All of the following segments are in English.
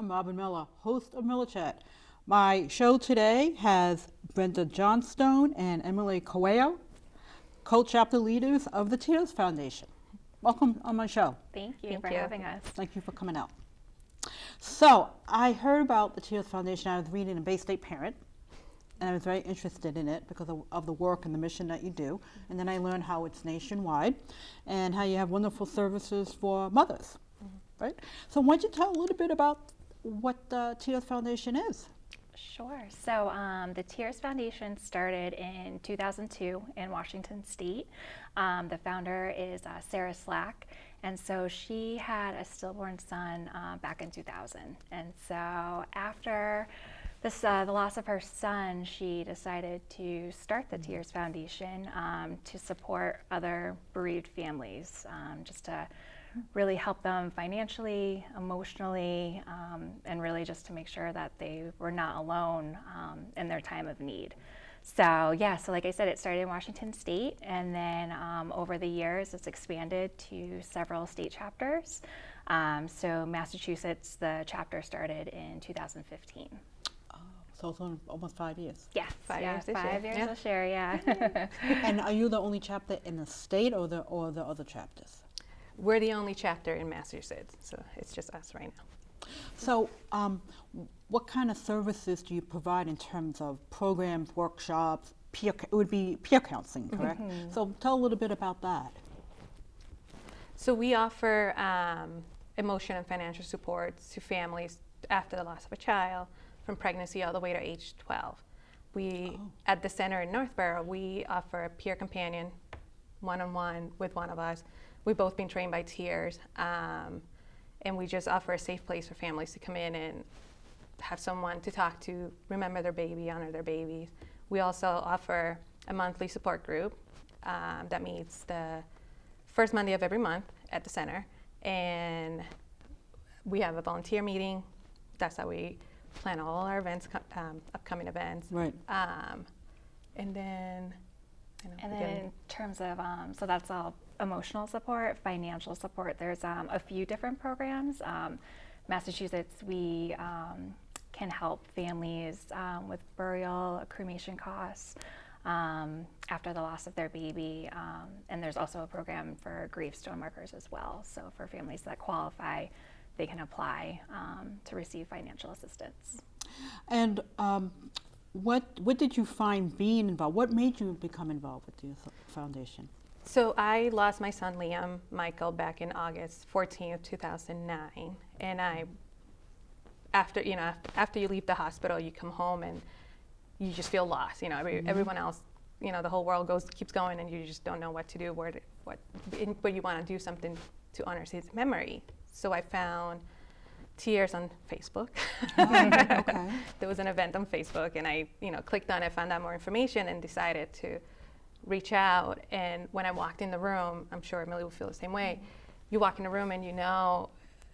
I'm Robbin Miller, host of Miller Chat. My show today has Brenda Johnston and Emily Coelho, co-chapter leaders of the Tears Foundation. Welcome on my show. Thank you for having us. Thank you for coming out. So, I heard about the Tears Foundation. I was reading in Bay State Parent, and I was very interested in it because of the work and the mission that you do. And then I learned how it's nationwide and how you have wonderful services for mothers, right? So why don't you tell a little bit about what the Tears Foundation is? Sure. So the Tears Foundation started in 2002 in Washington State. The founder is Sarah Slack. And so she had a stillborn son back in 2000. And so after the loss of her son, she decided to start the Tears Foundation to support other bereaved families, just to really help them financially, emotionally, and really just to make sure that they were not alone in their time of need. So like I said, it started in Washington State, and then over the years it's expanded to several state chapters. So Massachusetts, the chapter started in 2015. So it's on almost 5 years. Yes, 5 years this year. 5 years this year, yeah. And are you the only chapter in the state or the other chapters? We're the only chapter in Massachusetts, so it's just us right now. So what kind of services do you provide in terms of programs, workshops, it would be peer counseling, correct? Mm-hmm. So tell a little bit about that. So we offer emotion and financial support to families after the loss of a child, from pregnancy all the way to age 12. At the center in Northborough, we offer a peer companion, one-on-one with one of us. We've both been trained by Tears, and we just offer a safe place for families to come in and have someone to talk to, remember their baby, honor their babies. We also offer a monthly support group that meets the first Monday of every month at the center, and we have a volunteer meeting. That's how we plan all our events, upcoming events. Right. And then, in terms of, so that's all emotional support, financial support. There's a few different programs. Massachusetts, we can help families with burial, cremation costs after the loss of their baby. And there's also a program for gravestone markers as well. So for families that qualify, they can apply to receive financial assistance. And what did you find being involved? What made you become involved with the foundation? So I lost my son Liam Michael back in August 14th, 2009, and after you leave the hospital, you come home and you just feel lost. Everyone else, the whole world keeps going, and you just don't know what to do, but you want to do something to honor his memory. So I found Tears on Facebook. Okay. There was an event on Facebook, and I clicked on it, found out more information, and decided to reach out. And when I walked in the room, I'm sure Emily will feel the same way. You walk in the room and you know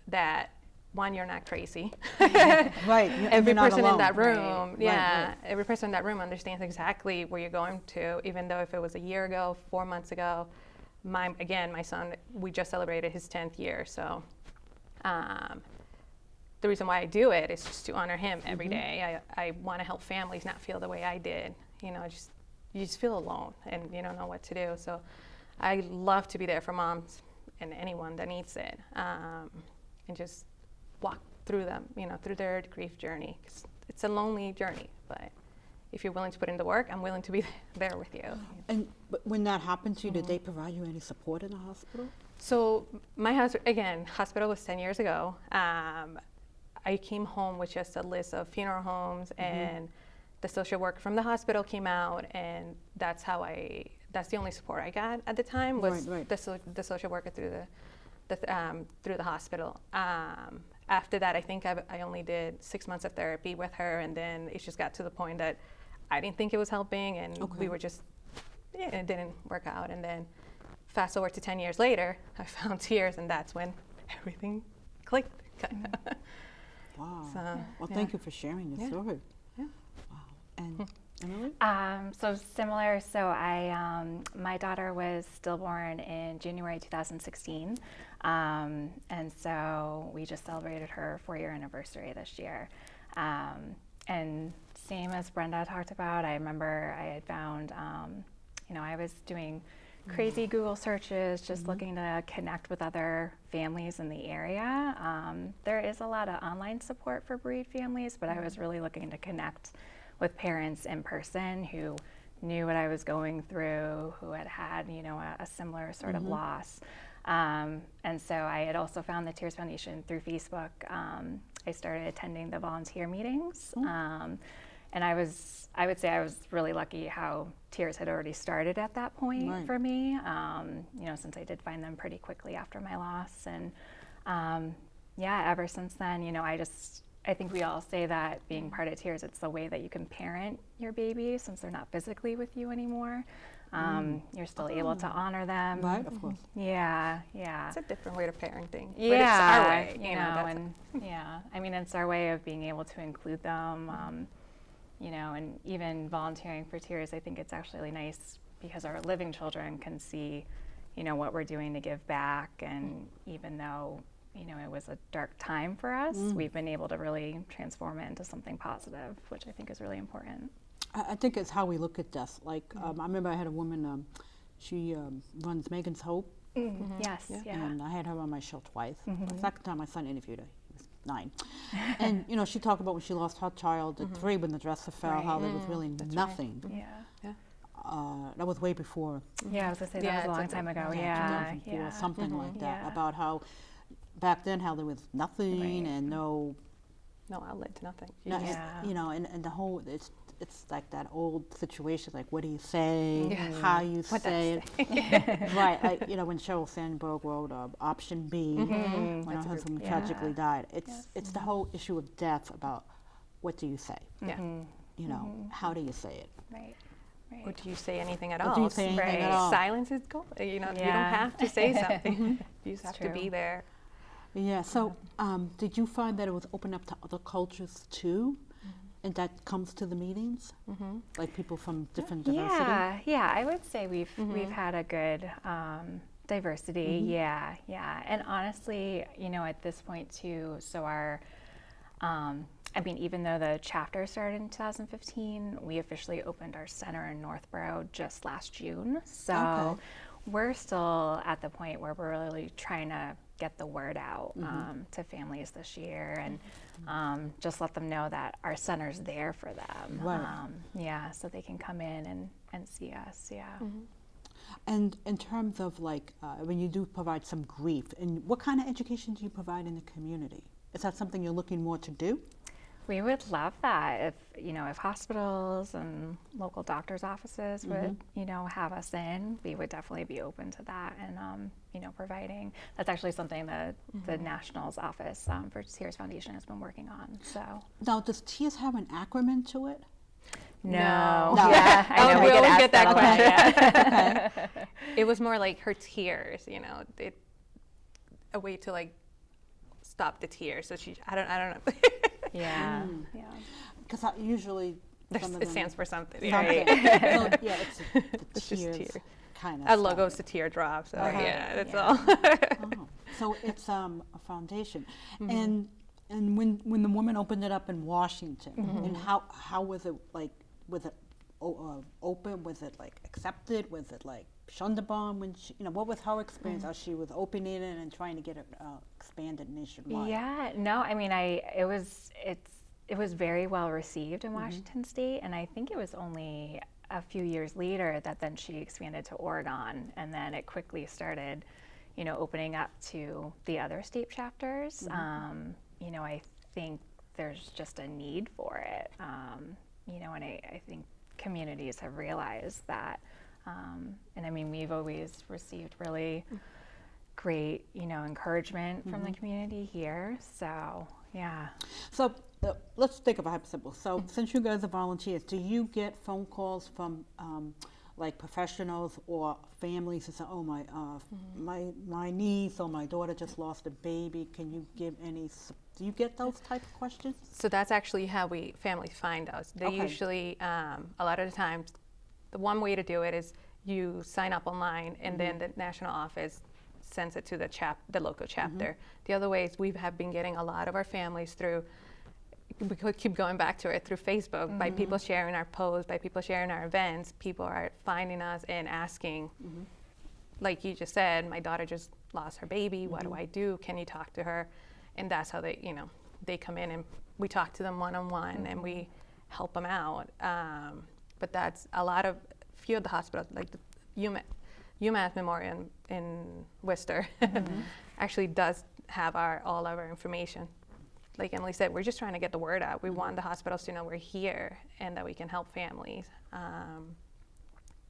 that, one, you're not crazy. Right. Every person alone. in that room, right. yeah, Right. every person in that room understands exactly where you're going to, even though if it was a year ago, 4 months ago. My son, we just celebrated his 10th year, so the reason why I do it is just to honor him every day. I want to help families not feel the way I did. You just feel alone and you don't know what to do. So I love to be there for moms and anyone that needs it, and just walk through them, through their grief journey. 'Cause it's a lonely journey, but if you're willing to put in the work, I'm willing to be there with you. But when that happened to you, did they provide you any support in the hospital? So my hospital was 10 years ago. I came home with just a list of funeral homes, and the social worker from the hospital came out, and that's the only support I got at the time was Right. the social worker through the hospital. After that, I think I only did 6 months of therapy with her, and then it just got to the point that I didn't think it was helping, and we were just, it didn't work out. And then fast forward to 10 years later, I found Tears, and that's when everything clicked. Wow. So, Well, thank you for sharing your story. Yeah. Wow. And Emily? So similar. So my daughter was stillborn in January 2016, and so we just celebrated her 4-year anniversary this year. And same as Brenda talked about, I remember I had found, I was doing crazy Google searches, just looking to connect with other families in the area. There is a lot of online support for bereaved families, but I was really looking to connect with parents in person who knew what I was going through, who had had, a similar sort of loss. And so I had also found the Tears Foundation through Facebook. I started attending the volunteer meetings. And I would say I was really lucky how Tears had already started at that point for me, since I did find them pretty quickly after my loss. And ever since then, I think we all say that being part of Tears, it's the way that you can parent your baby since they're not physically with you anymore. You're still able to honor them. Right, of course. Yeah. It's a different way of parenting. Yeah, but it's our way. It's our way of being able to include them. And even volunteering for Tears, I think it's actually really nice because our living children can see, what we're doing to give back. And even though, it was a dark time for us, we've been able to really transform it into something positive, which I think is really important. I think it's how we look at death. Like, I remember I had a woman, she runs Megan's Hope. Yes, And I had her on my show twice. The second time my son interviewed her, he was 9. And, she talked about when she lost her child at 3 when the dresser fell, how there was really nothing. Yeah. That was way before. Yeah, I was going to say that was a long time ago. Yeah. 2004, something like that. About how back then how there was nothing and no outlet to nothing. And the whole it's like that old situation, like what do you say, how you say it. Right, like, when Sheryl Sandberg wrote Option B when her husband tragically died. It's the whole issue of death about what do you say. How do you say it. Right. Or do you say anything at Or all? do you say anything at all? Silence is gold. You don't have to say something. You just have to be there. Yeah, so did you find that it was open up to other cultures too? And that comes to the meetings? Like people from different diversity? Yeah, I would say we've had a good diversity. Yeah. And honestly, at this point too, so our, even though the chapter started in 2015, we officially opened our center in Northborough just last June. So we're still at the point where we're really trying to get the word out to families this year and just let them know that our center's there for them. Right. So they can come in and see us. And in terms of like when you do provide some grief, and what kind of education do you provide in the community? Is that something you're looking more to do? We would love that if hospitals and local doctors' offices would, have us in, we would definitely be open to that and, providing. That's actually something that the Nationals office for Tears Foundation has been working on. So now, does Tears have an acronym to it? No. Yeah, I know, we always get that question. Okay. It was more like her tears, a way to like stop the tears. So I don't know. Yeah. Because usually it stands for something. Something. Right? So, it's the tears tear. kind of. Our logo's the teardrop. So that's all. So it's a foundation, and when the woman opened it up in Washington, and how was it like? Was it open? Was it like accepted? Was it like shunned upon when she, what was her experience as she was opening it and trying to get it expanded nationwide? Yeah, no, it was very well received in Washington State, and I think it was only a few years later that then she expanded to Oregon, and then it quickly started, opening up to the other state chapters. I think there's just a need for it, and I think communities have realized that. And we've always received really great, encouragement from the community here. So, yeah. So let's think of a hypothetical. So since you guys are volunteers, do you get phone calls from like professionals or families who say, oh, my niece or my daughter just lost a baby, can you give any, do you get those type of questions? So that's actually how families find us. They Okay. usually, a lot of the times, the one way to do it is you sign up online and then the national office sends it to the local chapter. The other way is we have been getting a lot of our families through, we could keep going back to it, through Facebook, by people sharing our posts, by people sharing our events. People are finding us and asking, like you just said, my daughter just lost her baby, what do I do? Can you talk to her? And that's how they, they come in and we talk to them one-on-one and we help them out. But that's few of the hospitals, like the UMass Memorial in Worcester, actually does have all of our information. Like Emily said, we're just trying to get the word out. We want the hospitals to know we're here and that we can help families.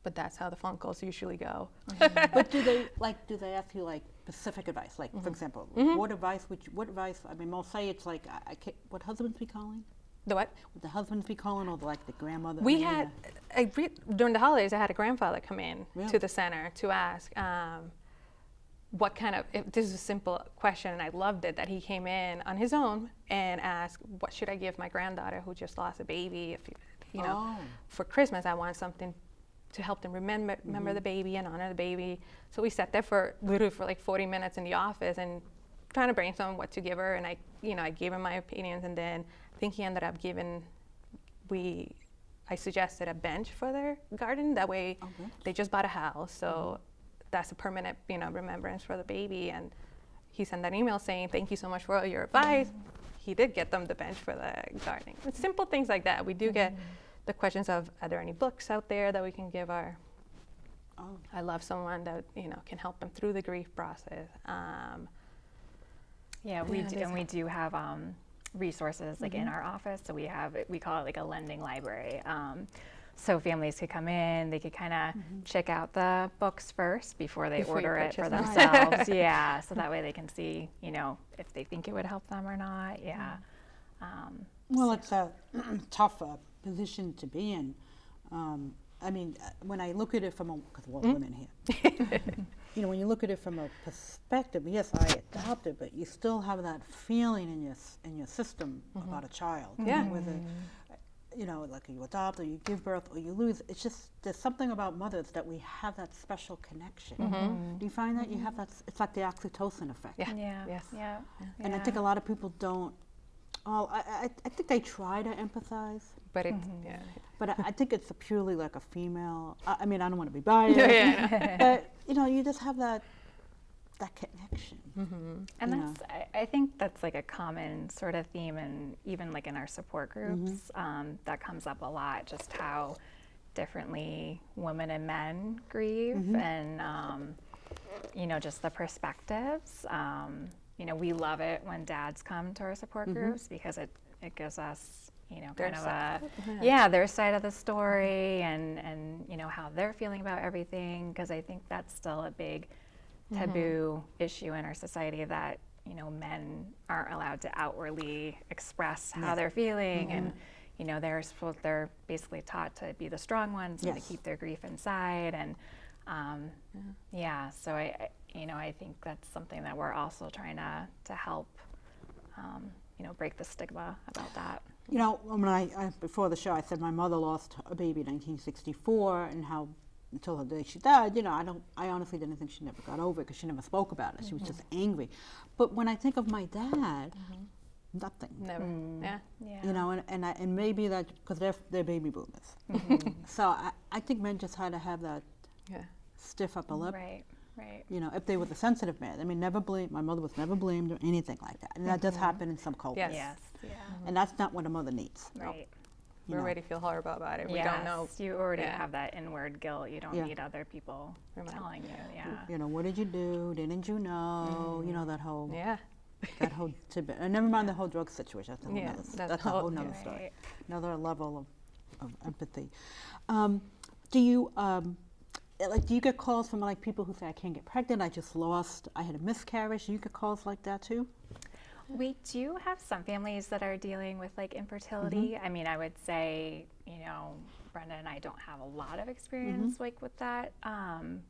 But that's how the phone calls usually go. But do they ask you like specific advice? Like, for example, what advice, I mean, most say it's like, what husbands be calling? The what? Would the husbands be calling or like the grandmother? We had, during the holidays, I had a grandfather come in Really? to the center to ask what kind of, this is a simple question and I loved it, that he came in on his own and asked, what should I give my granddaughter who just lost a baby? If for Christmas, I want something to help them remember the baby and honor the baby. So we sat there literally for like 40 minutes in the office and trying to brainstorm what to give her. And I gave him my opinions, and then I think he ended up I suggested a bench for their garden. That way they just bought a house. So that's a permanent, remembrance for the baby. And he sent an email saying, thank you so much for all your advice. He did get them the bench for the gardening. It's simple things like that. We do get the questions of, are there any books out there that we can give I love someone that, can help them through the grief process. We do have resources like in our office. So we call it like a lending library. So families could come in, they could kind of check out the books first before they order it for themselves. Yeah, so that way they can see, if they think it would help them or not. Yeah. Well, it's a tough position to be in. I mean, when I look at it from because we're women here, when you look at it from a perspective, yes, I adopted, but you still have that feeling in your system about a child. Yeah. Whether, like you adopt or you give birth or you lose, it's just, there's something about mothers that we have that special connection. Do you find that you have that? It's like the oxytocin effect. Yeah. Yeah. Yes. Yeah. And I think a lot of people don't. I think they try to empathize. But But I think it's purely like a female. I mean, I don't want to be biased. But you just have that connection. And I think that's like a common sort of theme, and even like in our support groups, that comes up a lot. Just how differently women and men grieve, and just the perspectives. We love it when dads come to our support groups because it gives us, Their kind of side. their side of the story and how they're feeling about everything. Because I think that's still a big taboo issue in our society, that, men aren't allowed to outwardly express how they're feeling. And, they're basically taught to be the strong ones and to keep their grief inside. And, so I think that's something that we're also trying to help, break the stigma about that. When I before the show, I said my mother lost a baby in 1964, and how until the day she died, I honestly didn't think she never got over it because she never spoke about it. She was just angry. But when I think of my dad, nothing. Never. Yeah. And maybe that because they're baby boomers. So I think men just had to have that stiff upper lip. Right. If they were the sensitive man. I mean, my mother was never blamed or anything like that. And that does happen in some cultures. Yes. Yeah. And that's not what a mother needs. Right. We already feel horrible about it. Yes, We don't know. You already have that inward guilt. You don't need other people telling you. Yeah. What did you do? Didn't you know? That whole that whole tidbit. And never mind the whole drug situation. That's a whole nother story. Right. Another level of empathy. Do you do you get calls from people who say, I can't get pregnant, I had a miscarriage? Do you get calls like that too? We do have some families that are dealing with infertility. I mean, I would say, Brenda and I don't have a lot of experience like with that,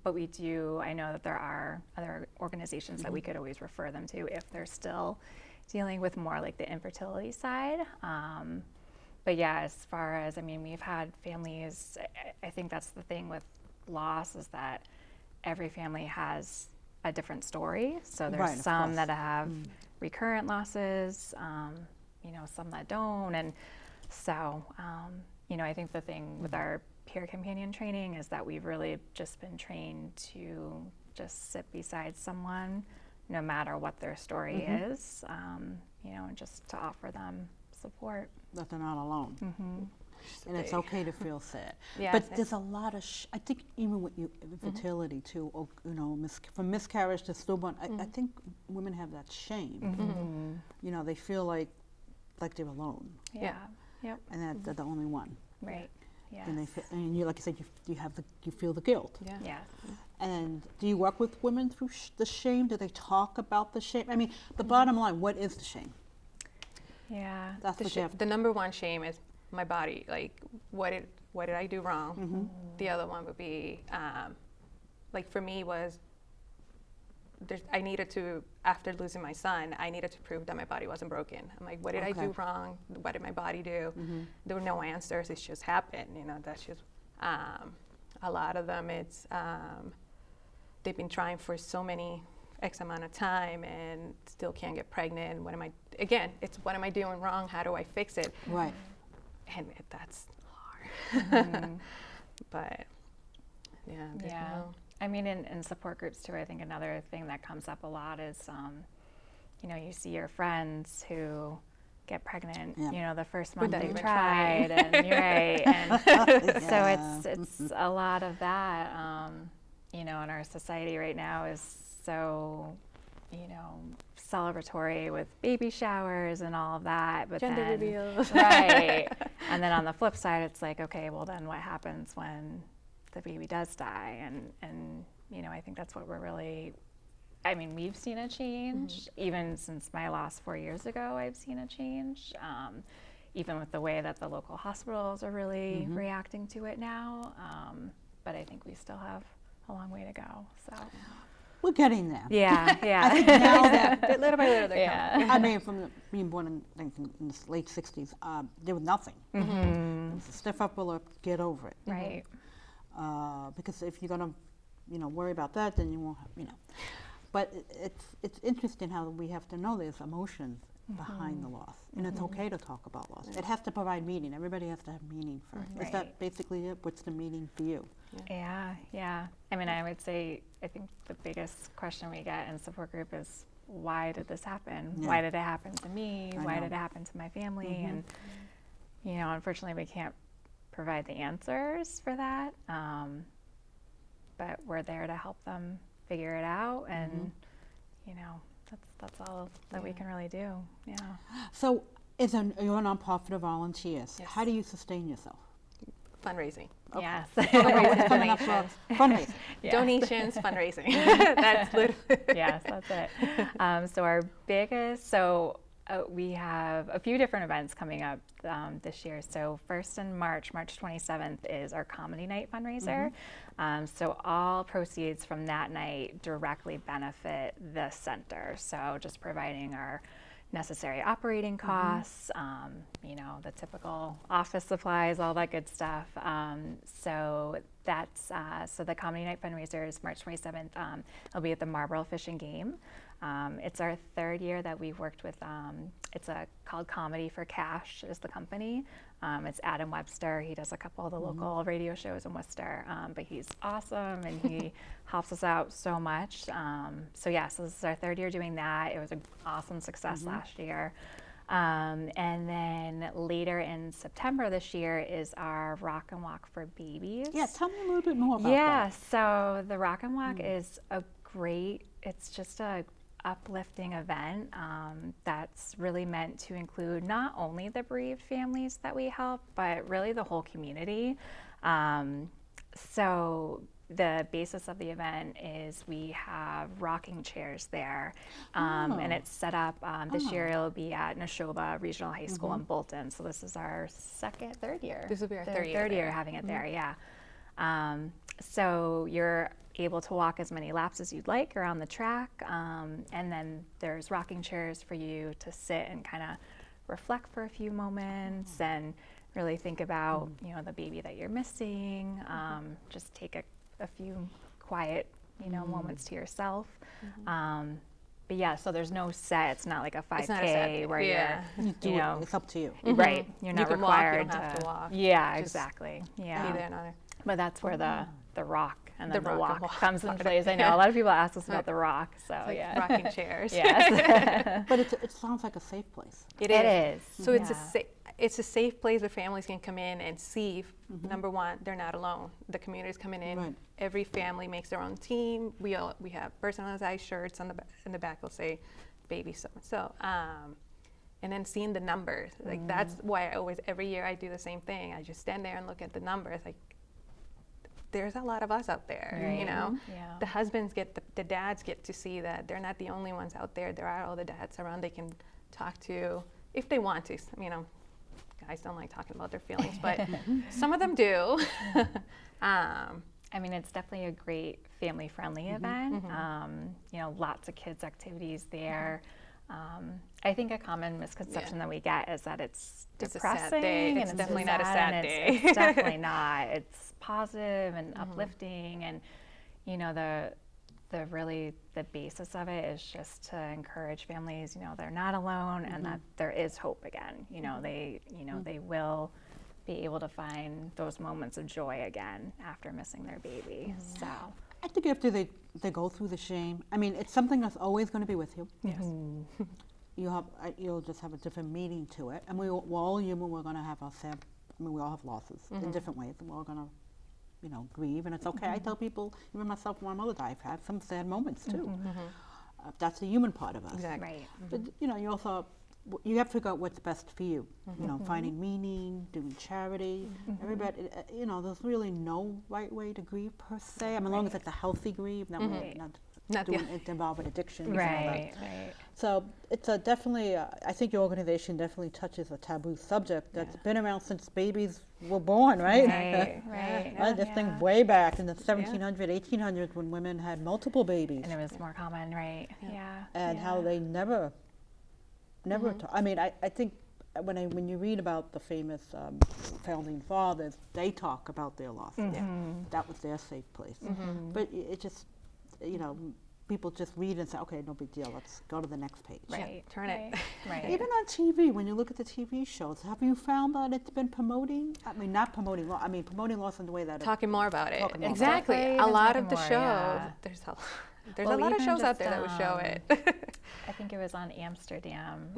but we do. I know that there are other organizations that we could always refer them to if they're still dealing with more like the infertility side. But yeah, as far as, I mean, we've had families, I think that's the thing with loss is that every family has a different story. So there's Right, of some course. that have recurrent losses, you know, some that don't. And so, you know, I think the thing with our peer companion training is that we've really just been trained to just sit beside someone no matter what their story is, you know, and just to offer them support. That they're not alone. And it's okay to feel sad. Yes, But there's a lot of, I think even with infertility too, or, you know, from miscarriage to stillborn, I think women have that shame. You know, they feel like they're alone, Yeah. Yep. and that they're the only one. Right. Yes. And and you, like you said, you feel the guilt. Yeah. Yes. And do you work with women through the shame? Do they talk about the shame? I mean, the bottom line, what is the shame? Yeah. That's what you have. The number one shame is my body. Like, what did I do wrong? The other one would be, like for me was, I needed to, after losing my son, I needed to prove that my body wasn't broken. I'm like, what did I do wrong? What did my body do? There were no answers. It just happened. You know, that's just, a lot of them, it's, they've been trying for so many X amount of time and still can't get pregnant. It's what am I doing wrong? How do I fix it? Right. And that's hard. But yeah. Yeah. I mean, in support groups too, I think another thing that comes up a lot is, you know, you see your friends who get pregnant, you know, the first month Without they even tried, trying. and you're right, and Yeah. so it's a lot of that, you know, and our society right now is so, you know, celebratory with baby showers and all of that, but Gender then, reveals. right, and then on the flip side, it's like, okay, well then what happens when the baby does die? And you know, I think that's what we're really, I mean, we've seen a change, even since my loss 4 years ago, I've seen a change, even with the way that the local hospitals are really reacting to it now, but I think we still have a long way to go, so. We're getting there. Yeah, I think now that, Little by little, they're coming. I mean, being born in the late 60s, there was nothing. It was a stiff upper lip, get over it. Right. Because if you're going to, you know, worry about that, then you won't have, you know. But it's interesting how we have to know there's emotions behind the loss. And it's okay to talk about loss. It has to provide meaning. Everybody has to have meaning first. Is that Right. basically it? What's the meaning for you? Yeah. I mean, I would say, I think the biggest question we get in support group is, why did this happen? Yeah. Why did it happen to me? I Why know. did it happen to my family? And, you know, unfortunately, we can't provide the answers for that. But we're there to help them figure it out. And, you know, that's all that we can really do. Yeah. So you're a nonprofit of volunteers. Yes. How do you sustain yourself? Fundraising. Yes. What's coming up for fundraising? Yes. Donations, fundraising. That's literally. Yes, that's it. So our biggest, we have a few different events coming up this year. So first in March 27th is our comedy night fundraiser. So all proceeds from that night directly benefit the center. So just providing our necessary operating costs, you know, the typical office supplies, all that good stuff. So that's so the comedy night fundraiser is March 27th. It'll be at the Marlboro Fish and Game. It's our third year that we've worked with. It's called Comedy for Cash is the company. It's Adam Webster. He does a couple of the local radio shows in Worcester, but he's awesome and he helps us out so much. So this is our third year doing that. It was an awesome success last year. And then later in September this year is our Rock and Walk for Babies. Yeah, tell me a little bit more about Yeah, that. so the Rock and Walk is it's just a uplifting event that's really meant to include not only the bereaved families that we help, but really the whole community. So the basis of the event is we have rocking chairs there, and it's set up. This year it'll be at Neshoba Regional High School in Bolton. So this is our third year. This will be our third third year year having it there. Yeah. So you're able to walk as many laps as you'd like around the track, and then there's rocking chairs for you to sit and kind of reflect for a few moments and really think about the baby that you're missing. Just take a few quiet moments to yourself. But yeah, so there's no set. It's not like a 5K where you're it's up to you. right. You're not can required walk, you don't have to walk. Yeah, Just exactly. Be Yeah. there, not there. But that's where the rock and then the rock and walk walk comes in part. place. I know a lot of people ask us about the rock, so Like yeah. rocking chairs. Yes. But it sounds like a safe place. It is. So Yeah. it's a safe place where families can come in and see. Number one, they're not alone. The community's coming in. Right. Every family makes their own team. We have personalized shirts on the back. Will say, "Baby so and so." And then seeing the numbers, like that's why every year I do the same thing. I just stand there and look at the numbers. Like, there's a lot of us out there, Right. Yeah. The husbands the dads get to see that they're not the only ones out there. There are other dads around they can talk to if they want to. Guys don't like talking about their feelings, but some of them do. I mean, it's definitely a great family-friendly event. Lots of kids' activities there. I think a common misconception that we get is that it's It's a depressing. sad day. And It's definitely not a sad, sad and day. It's definitely not. It's positive and uplifting, and the basis of it is just to encourage families. They're not alone, and that there is hope again. They will be able to find those moments of joy again after missing their baby. So. I think after they go through the shame, I mean, it's something that's always going to be with you. Yes. You'll just have a different meaning to it, and we're all human. We're going to have our sad. I mean, we all have losses in different ways, and we're all going to, grieve, and it's okay. I tell people, even myself, when my mother died, I've had some sad moments too. That's the human part of us. Exactly. Right. But you also you have to figure out what's best for you. Finding meaning, doing charity. Everybody, there's really no right way to grieve per se. I mean, as long as it's a healthy grieve, not doing it involving addiction. Right. So it's definitely. I think your organization definitely touches a taboo subject that's been around since babies were born, right? Right. This thing way back in the 1700s, 1800s, when women had multiple babies, And it was more common, right? Yeah. and how they never. I mean, I think when you read about the famous founding fathers, they talk about their losses. That was their safe place. But it just, people just read and say, okay, no big deal. Let's go to the next page. Right. Turn it. Right. Even on TV, when you look at the TV shows, have you found that it's been promoting? I mean, not promoting loss. I mean, promoting loss in the way that Talking more about it. Talking more about Exactly. it. A lot of the Talking shows. more, yeah. There's Well, a lot of even shows out just, there that would show it. I think it was on Amsterdam.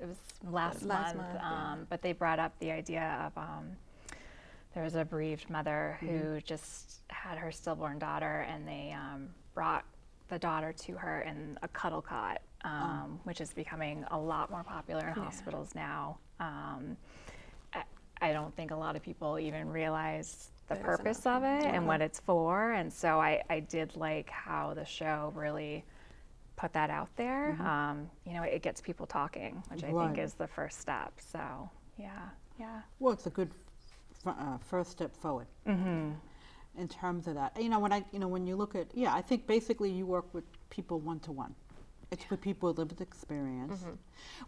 It was last Last month. month, But they brought up the idea of there was a bereaved mother who just had her stillborn daughter, and they brought the daughter to her in a cuddle cot, which is becoming a lot more popular in hospitals now. I don't think a lot of people even realize the There's purpose of it and what it's for, and so I did like how the show really put that out there. It gets people talking, which I think is the first step. So yeah. Well, it's a good first step forward in terms of that. When you look at, I think basically you work with people one-to-one. It's with people with lived experience.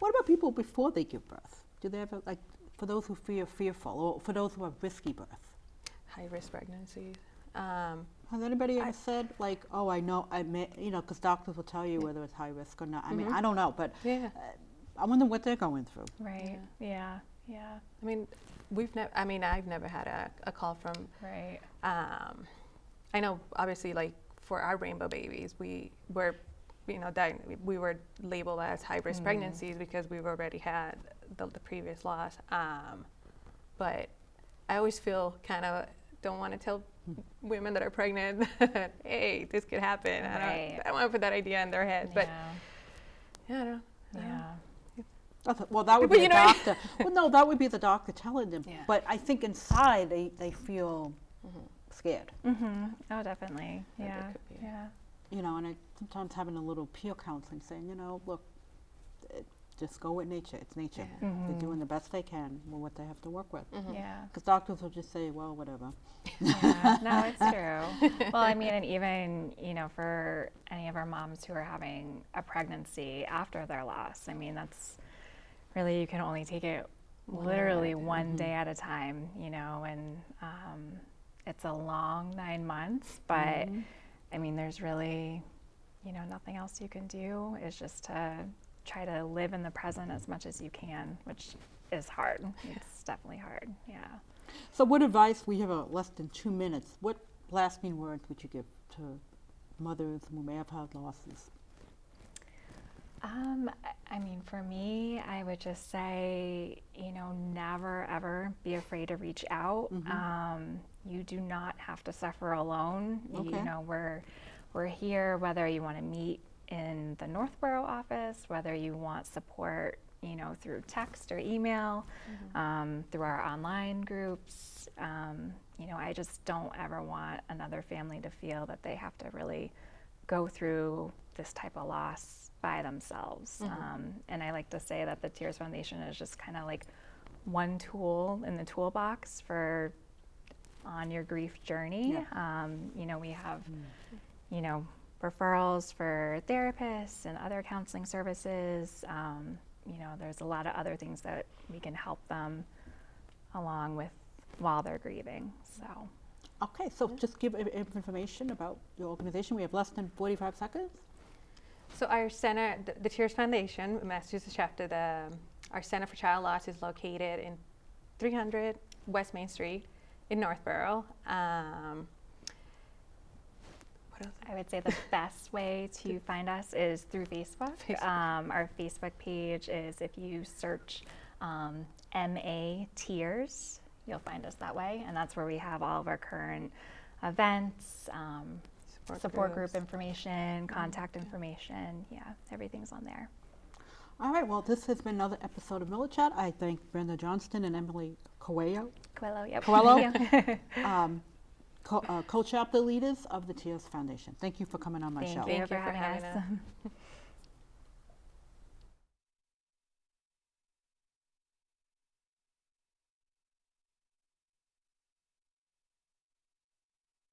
What about people before they give birth? Do they ever, for those who feel fearful, or for those who have risky birth? High-risk pregnancies. Has anybody ever said, I know, because doctors will tell you whether it's high risk or not. I mean, I don't know, but I wonder what they're going through. Right. Yeah. I mean, I've never had a call from. Right. I know, obviously, for our rainbow babies, we were, we were labeled as high-risk pregnancies because we've already had the previous loss. But I always feel kind of don't want to tell women that are pregnant, hey, this could happen. Right. I don't want to put that idea in their heads, but I don't know. Yeah. Well, that would be the doctor. Well, no, that would be the doctor telling them. Yeah. But I think inside they feel scared. Oh, definitely. That Yeah. could be it. Yeah. You know, and sometimes having a little peer counseling saying, you know, look, just go with nature. It's nature. Yeah. They're doing the best they can with what they have to work with. Yeah. Because doctors will just say, well, whatever. Yeah, no, it's true. Well, I mean, and even, you know, for any of our moms who are having a pregnancy after their loss, I mean, that's really, you can only take it literally one day at a time, you know, and it's a long 9 months, but I mean, there's really, you know, nothing else you can do. Is just to try to live in the present as much as you can, which is hard. It's definitely hard, yeah. So what advice, we have less than 2 minutes, what lasting words would you give to mothers who may have had losses? I mean, for me, I would just say, you know, never ever be afraid to reach out. You do not have to suffer alone. Okay. You know, we're here whether you want to meet in the Northborough office, whether you want support, you know, through text or email, through our online groups. You know, I just don't ever want another family to feel that they have to really go through this type of loss by themselves. And I like to say that the Tears Foundation is just kind of like one tool in the toolbox for on your grief journey. You know, we have, you know, referrals for therapists and other counseling services. You know, there's a lot of other things that we can help them along with while they're grieving. So. Okay, so just give information about your organization. We have less than 45 seconds. So our center, the Tears Foundation, Massachusetts chapter, our Center for Child Loss is located in 300 West Main Street in Northborough. What else? I would say the best way to find us is through Facebook. Our Facebook page is, if you search MA Tears, you'll find us that way, and that's where we have all of our current events, support group information, contact information. Yeah, everything's on there. All right, well, this has been another episode of Miller Chat. I thank Brenda Johnston and Emily Coelho, Yep. Coelho. Thank you. Co-chapter leaders of the Tears Foundation. Thank you for coming on my show. Thank you for Thank you for having having us.